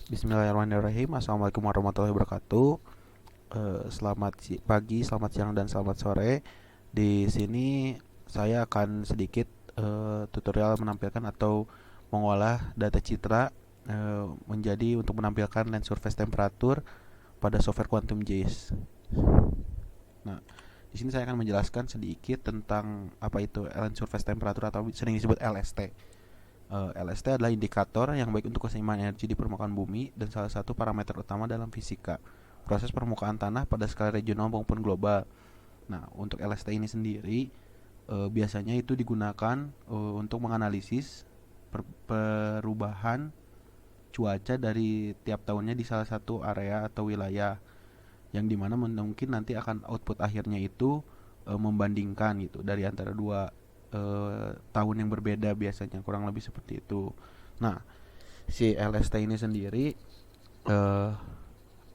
Bismillahirrahmanirrahim. Assalamualaikum warahmatullahi wabarakatuh. Selamat pagi, selamat siang, dan selamat sore. Di sini saya akan sedikit tutorial menampilkan atau mengolah data citra menjadi untuk menampilkan lens surface temperatur pada software Quantum JS. Nah, di sini saya akan menjelaskan sedikit tentang apa itu lens surface temperatur atau sering disebut LST. LST adalah indikator yang baik untuk keseimbangan energi di permukaan bumi dan salah satu parameter utama dalam fisika proses permukaan tanah pada skala regional maupun global. Nah, untuk LST ini sendiri biasanya itu digunakan untuk menganalisis perubahan cuaca dari tiap tahunnya di salah satu area atau wilayah yang dimana mungkin nanti akan output akhirnya itu membandingkan gitu dari antara dua tahun yang berbeda, biasanya kurang lebih seperti itu. Nah, si LST ini sendiri eh,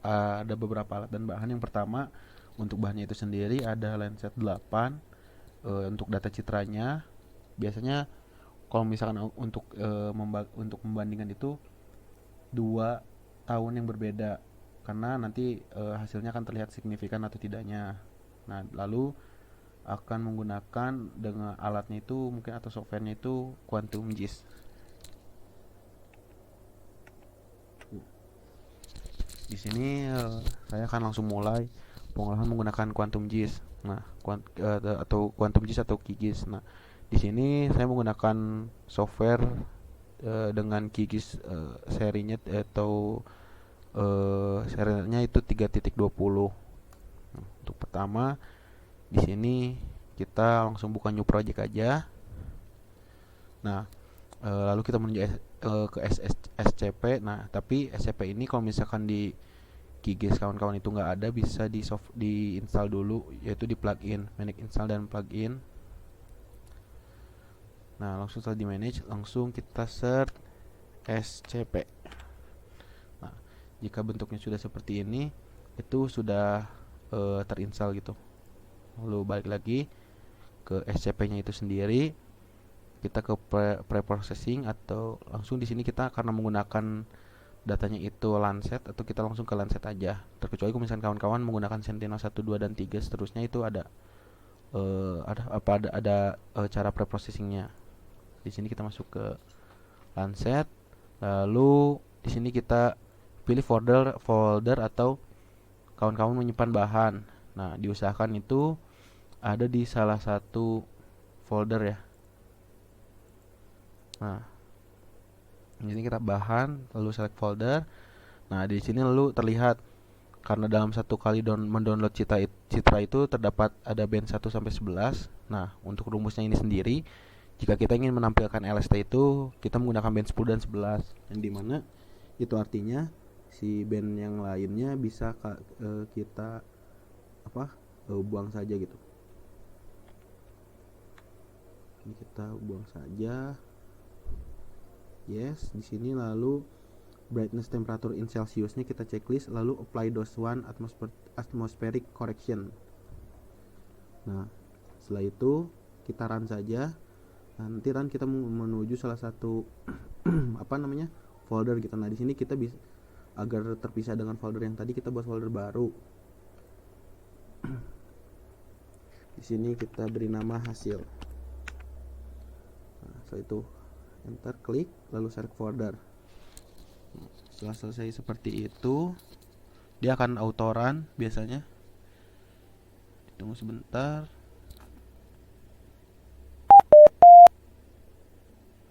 ada beberapa alat dan bahan. Yang pertama, untuk bahannya itu sendiri ada Landsat 8 untuk data citranya. Biasanya kalau misalkan untuk membandingkan itu dua tahun yang berbeda, karena nanti hasilnya akan terlihat signifikan atau tidaknya. Nah, lalu akan menggunakan dengan alatnya itu mungkin atau softwarenya itu Quantum JIS. Di sini saya akan langsung mulai pengolahan menggunakan Quantum JIS. Nah, atau Quantum JIS atau QGIS. Nah, di sini saya menggunakan software dengan QGIS serinya atau serinya itu 3.20. Nah, untuk pertama di sini kita langsung buka new project aja. Nah, lalu kita menuju ke SCP. Nah, tapi SCP ini kalau misalkan di QGIS kawan-kawan itu nggak ada, bisa di install dulu, yaitu di plugin, manage install dan plugin. Nah, langsung setelah di manage, langsung kita search SCP. Nah, jika bentuknya sudah seperti ini, itu sudah terinstall gitu. Lalu balik lagi ke SCP-nya itu sendiri, kita ke pre-processing atau langsung di sini kita karena menggunakan datanya itu Landsat, atau kita langsung ke Landsat aja. Terkecuali kalau misalkan kawan-kawan menggunakan Sentinel 1, 2 dan 3 seterusnya, itu ada cara preprocessingnya. Di sini kita masuk ke Landsat, lalu di sini kita pilih folder atau kawan-kawan menyimpan bahan. Nah, diusahakan itu ada di salah satu folder ya. Nah, ini kita bahan, lalu select folder. Nah, di sini lalu terlihat karena dalam satu kali mendownload citra itu terdapat ada band 1 sampai 11. Nah, untuk rumusnya ini sendiri, jika kita ingin menampilkan LST itu, kita menggunakan band 10 dan 11. Yang dimana itu artinya si band yang lainnya bisa kita buang saja gitu. Ini kita buang saja. Yes, di sini lalu brightness temperature in Celsiusnya kita checklist, lalu apply dose 1 atmospheric correction. Nah, setelah itu kita run saja. Nanti run kita menuju salah satu folder gitu. Nah, di sini kita bisa, agar terpisah dengan folder yang tadi, kita buat folder baru. Di sini kita beri nama hasil. Nah, setelah itu enter, klik, lalu select folder. Setelah selesai seperti itu, dia akan auto run biasanya. Tunggu sebentar.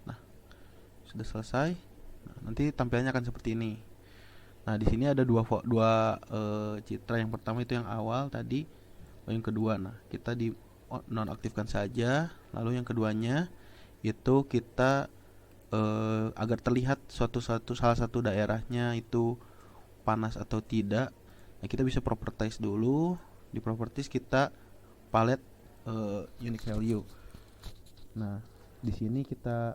Nah, sudah selesai. Nah, nanti tampilannya akan seperti ini. Nah, di sini ada dua citra. Yang pertama itu yang awal tadi, yang kedua. Nah, kita di nonaktifkan saja. Lalu yang keduanya itu kita agar terlihat salah satu daerahnya itu panas atau tidak. Nah, kita bisa properties dulu. Di properties kita palette unique value. Nah, di sini kita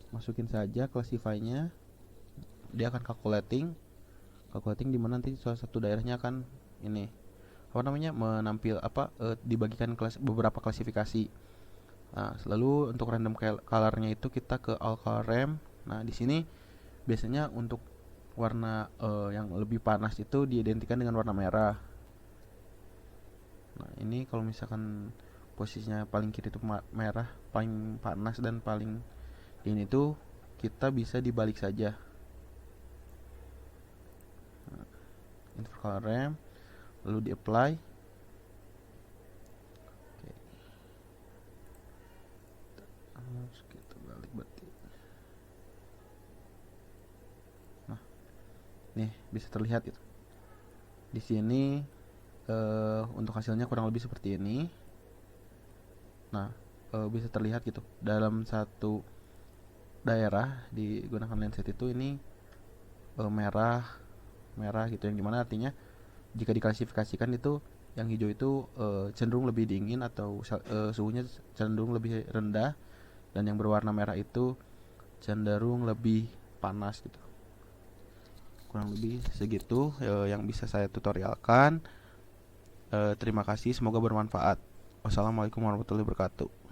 masukin saja classify-nya. Dia akan calculating di mana nanti salah satu daerahnya akan ini dibagikan beberapa klasifikasi. Nah, lalu untuk random colornya itu kita ke all color ramp. Nah, di sini biasanya untuk warna yang lebih panas itu diidentikan dengan warna merah. Nah, ini kalau misalkan posisinya paling kiri itu merah, paling panas dan paling dingin itu kita bisa dibalik saja. Nah, inverse color ramp, lalu di apply. Oke. Harus kita balik berarti. Nah, nih bisa terlihat itu. Di sini untuk hasilnya kurang lebih seperti ini. Nah, bisa terlihat gitu dalam satu daerah digunakan lenset itu ini merah merah gitu, yang dimana artinya jika diklasifikasikan itu yang hijau itu cenderung lebih dingin atau suhunya cenderung lebih rendah, dan yang berwarna merah itu cenderung lebih panas gitu. Kurang lebih segitu yang bisa saya tutorialkan. Terima kasih, semoga bermanfaat. Wassalamualaikum warahmatullahi wabarakatuh.